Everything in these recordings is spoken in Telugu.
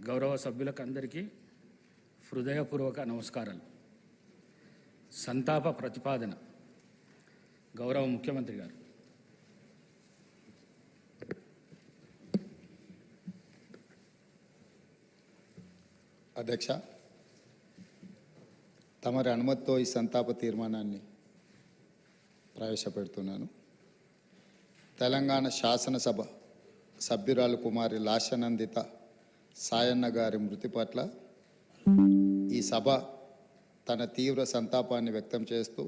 గౌరవ సభ్యులకు అందరికీ హృదయపూర్వక నమస్కారాలు. సంతాప ప్రతిపాదన. గౌరవ ముఖ్యమంత్రి గారు. అధ్యక్ష, తమరి అనుమతితో ఈ సంతాప తీర్మానాన్ని ప్రవేశపెడుతున్నాను. తెలంగాణ శాసనసభ సభ్యురాలు కుమారి లాస్యనందిత సాయన్న గారి మృతి పట్ల ఈ సభ తన తీవ్ర సంతాపాన్ని వ్యక్తం చేస్తూ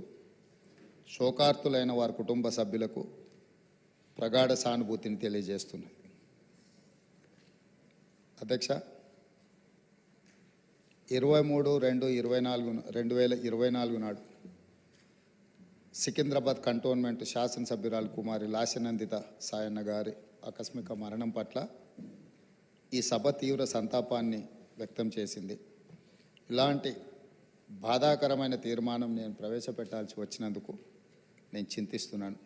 శోకార్తులైన వారి కుటుంబ సభ్యులకు ప్రగాఢ సానుభూతిని తెలియజేస్తున్నది. అధ్యక్ష, 23/2/2024 నాడు సికింద్రాబాద్ కంటోన్మెంట్ శాసనసభ్యురాలు కుమారి లాస్యనందిత సాయన్న గారి ఆకస్మిక మరణం పట్ల ఈ సభ తీవ్ర సంతాపాన్ని వ్యక్తం చేసింది. ఇలాంటి బాధాకరమైన తీర్మానం నేను ప్రవేశపెట్టాల్సి వచ్చినందుకు నేను చింతిస్తున్నాను.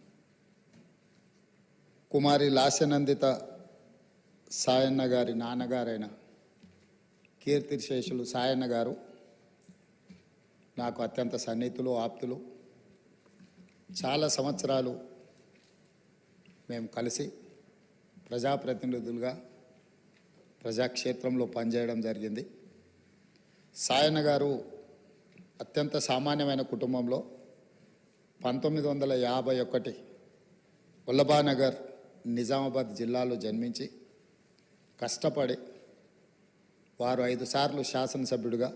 కుమారి లాస్యనందిత సాయన్న గారి నాన్నగారైన కీర్తిశేషులు సాయన్న గారు నాకు అత్యంత సన్నిహితులు, ఆప్తులు. చాలా సంవత్సరాలు మేము కలిసి ప్రజాప్రతినిధులుగా ప్రజాక్షేత్రంలో పనిచేయడం జరిగింది. సాయన్న గారు అత్యంత సామాన్యమైన కుటుంబంలో 1951 వల్లభానగర్ నిజామాబాద్ జిల్లాలో జన్మించి కష్టపడి వారు 5 సార్లు శాసనసభ్యుడిగా,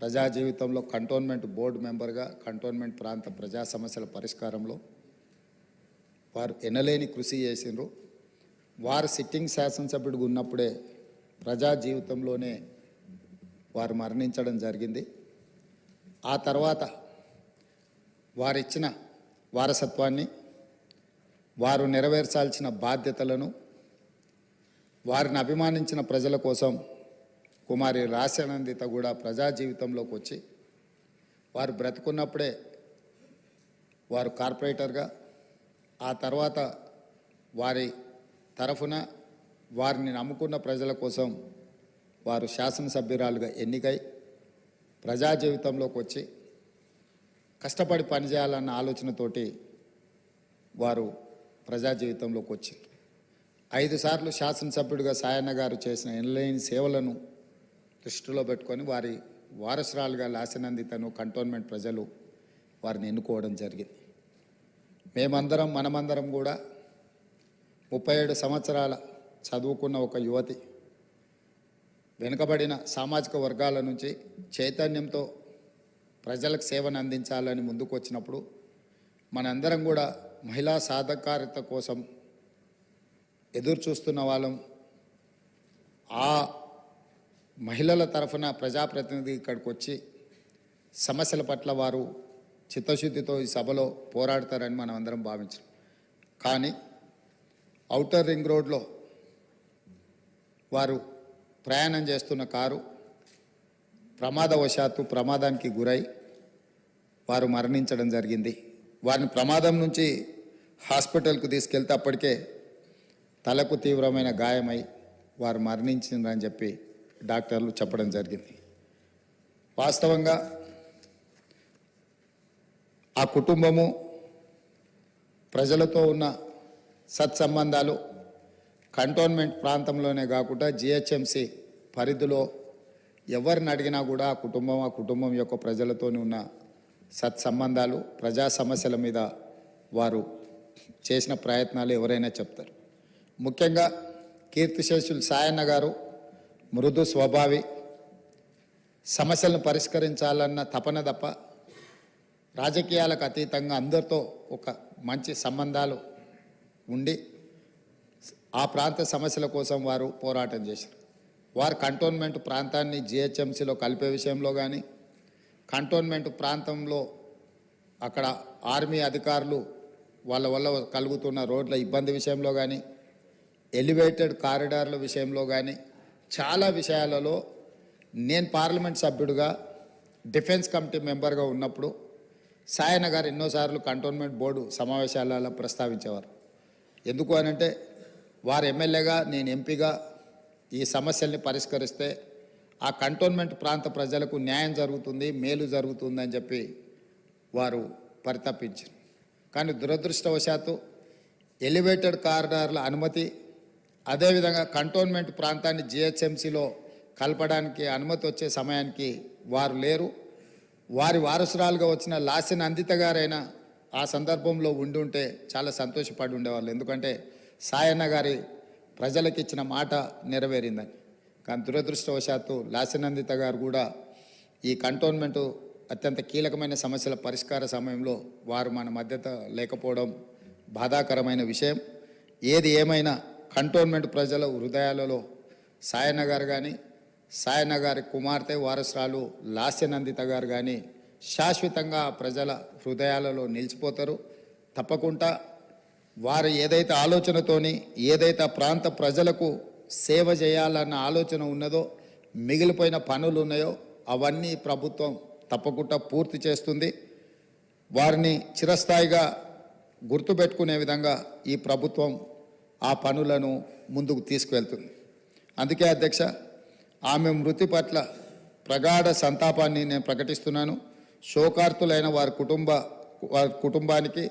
ప్రజా జీవితంలో కంటోన్మెంట్ బోర్డు మెంబర్గా, కంటోన్మెంట్ ప్రాంత ప్రజా సమస్యల పరిష్కారంలో వారు ఎనలేని కృషి చేసిండ్రు. వారు సిట్టింగ్ శాసనసభ్యుడిగా ఉన్నప్పుడే ప్రజా జీవితంలోనే వారు మరణించడం జరిగింది. ఆ తర్వాత వారిచ్చిన వారసత్వాన్ని, వారు నెరవేర్చాల్సిన బాధ్యతలను, వారిని అభిమానించిన ప్రజల కోసం కుమారి లాస్యనందిత కూడా ప్రజా జీవితంలోకి వచ్చి వారు బ్రతుకున్నప్పుడే వారు కార్పొరేటర్గా, ఆ తర్వాత వారి తరఫున వారిని నమ్ముకున్న ప్రజల కోసం వారు శాసనసభ్యురాలుగా ఎన్నికై ప్రజా జీవితంలోకి వచ్చి కష్టపడి పనిచేయాలన్న ఆలోచనతోటి వారు ప్రజా జీవితంలోకి వచ్చి 5 సార్లు శాసనసభ్యుడిగా సాయన్న గారు చేసిన ఎనలేని సేవలను దృష్టిలో పెట్టుకొని వారి వారసురాలుగా లాస్యనందితను కంటోన్మెంట్ ప్రజలు వారిని ఎన్నుకోవడం జరిగింది. మనమందరం కూడా 37 సంవత్సరాల చదువుకున్న ఒక యువతి, వెనుకబడిన సామాజిక వర్గాల నుంచి చైతన్యంతో ప్రజలకు సేవను అందించాలని ముందుకు వచ్చినప్పుడు మనందరం కూడా మహిళా సాధికారత కోసం ఎదురు చూస్తున్న వాళ్ళం. ఆ మహిళల తరఫున ప్రజాప్రతినిధి ఇక్కడికి వచ్చి సమస్యల పట్ల వారు చిత్తశుద్ధితో ఈ సభలో పోరాడతారని మనం అందరం భావించాం. కానీ ఔటర్ రింగ్ రోడ్లో వారు ప్రయాణం చేస్తున్న కారు ప్రమాదానికి గురై వారు మరణించడం జరిగింది. వారిని ప్రమాదం నుంచి హాస్పిటల్కు తీసుకెళ్తే అప్పటికే తలకు తీవ్రమైన గాయమై వారు మరణించిందని చెప్పి డాక్టర్లు చెప్పడం జరిగింది. వాస్తవంగా ఆ కుటుంబము ప్రజలతో ఉన్న సత్సంబంధాలు కంటోన్మెంట్ ప్రాంతంలోనే కాకుండా జిహెచ్ఎంసి పరిధిలో ఎవరిని అడిగినా కూడా ఆ కుటుంబం యొక్క ప్రజలతోనే ఉన్న సత్సంబంధాలు, ప్రజా సమస్యల మీద వారు చేసిన ప్రయత్నాలు ఎవరైనా చెప్తారు. ముఖ్యంగా కీర్తిశేషులు సాయన్న గారు మృదు స్వభావి, సమస్యలను పరిష్కరించాలన్న తపన తప్ప రాజకీయాలకు అతీతంగా అందరితో ఒక మంచి సంబంధాలు ఉండి ఆ ప్రాంత సమస్యల కోసం వారు పోరాటం చేశారు. వారు కంటోన్మెంట్ ప్రాంతాన్ని జిహెచ్ఎంసీలో కలిపే విషయంలో కానీ, కంటోన్మెంట్ ప్రాంతంలో అక్కడ ఆర్మీ అధికారులు వాళ్ళ వల్ల కలుగుతున్న రోడ్ల ఇబ్బంది విషయంలో కానీ, ఎలివేటెడ్ కారిడార్ల విషయంలో కానీ చాలా విషయాలలో నేను పార్లమెంట్ సభ్యుడిగా డిఫెన్స్ కమిటీ మెంబర్గా ఉన్నప్పుడు సాయన్న గారు ఎన్నోసార్లు కంటోన్మెంట్ బోర్డు సమావేశాలలో ప్రస్తావించేవారు. ఎందుకు అనంటే వారు ఎమ్మెల్యేగా నేను ఎంపీగా ఈ సమస్యల్ని పరిష్కరిస్తే ఆ కంటోన్మెంట్ ప్రాంత ప్రజలకు న్యాయం జరుగుతుంది, మేలు జరుగుతుందని చెప్పి వారు పరితపించారు. కానీ దురదృష్టవశాత్తు ఎలివేటెడ్ కారిడార్ల అనుమతి, అదేవిధంగా కంటోన్మెంట్ ప్రాంతాన్ని జిహెచ్ఎంసీలో కలపడానికి అనుమతి వచ్చే సమయానికి వారు లేరు. వారి వారసురాలుగా వచ్చిన లాసిన్ అందిత గారైనా ఆ సందర్భంలో ఉండి ఉంటే చాలా సంతోషపడి ఉండేవాళ్ళు. ఎందుకంటే సాయన్న గారి ప్రజలకు ఇచ్చిన మాట నెరవేరిందని. కానీ దురదృష్టవశాత్తు లాసిన్ అందిత గారు కూడా ఈ కంటోన్మెంటు అత్యంత కీలకమైన సమస్యల పరిష్కార సమయంలో వారు మన మధ్యత లేకపోవడం బాధాకరమైన విషయం. ఏది ఏమైనా కంటోన్మెంట్ ప్రజల హృదయాలలో సాయన్న గారు కానీ, సాయన్న గారి కుమార్తె వారసురాలు లాస్యనందిత గారు కానీ శాశ్వతంగా ప్రజల హృదయాలలో నిలిచిపోతారు. తప్పకుండా వారు ఏదైతే ఆలోచనతోని, ఏదైతే ప్రాంత ప్రజలకు సేవ చేయాలన్న ఆలోచన ఉన్నదో, మిగిలిపోయిన పనులు ఉన్నాయో అవన్నీ ప్రభుత్వం తప్పకుండా పూర్తి చేస్తుంది. వారిని చిరస్థాయిగా గుర్తుపెట్టుకునే విధంగా ఈ ప్రభుత్వం ఆ పనులను ముందుకు తీసుకువెళ్తుంది. అందుకే అధ్యక్ష, ఆమె మృతి పట్ల ప్రగాఢ సంతాపాన్ని నేను ప్రకటిస్తున్నాను. శోకార్తులైన వారి కుటుంబానికి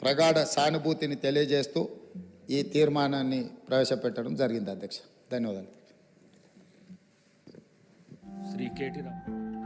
ప్రగాఢ సానుభూతిని తెలియజేస్తూ ఈ తీర్మానాన్ని ప్రవేశపెట్టడం జరిగింది అధ్యక్ష. ధన్యవాదాలు. శ్రీ కేటీ రామ్.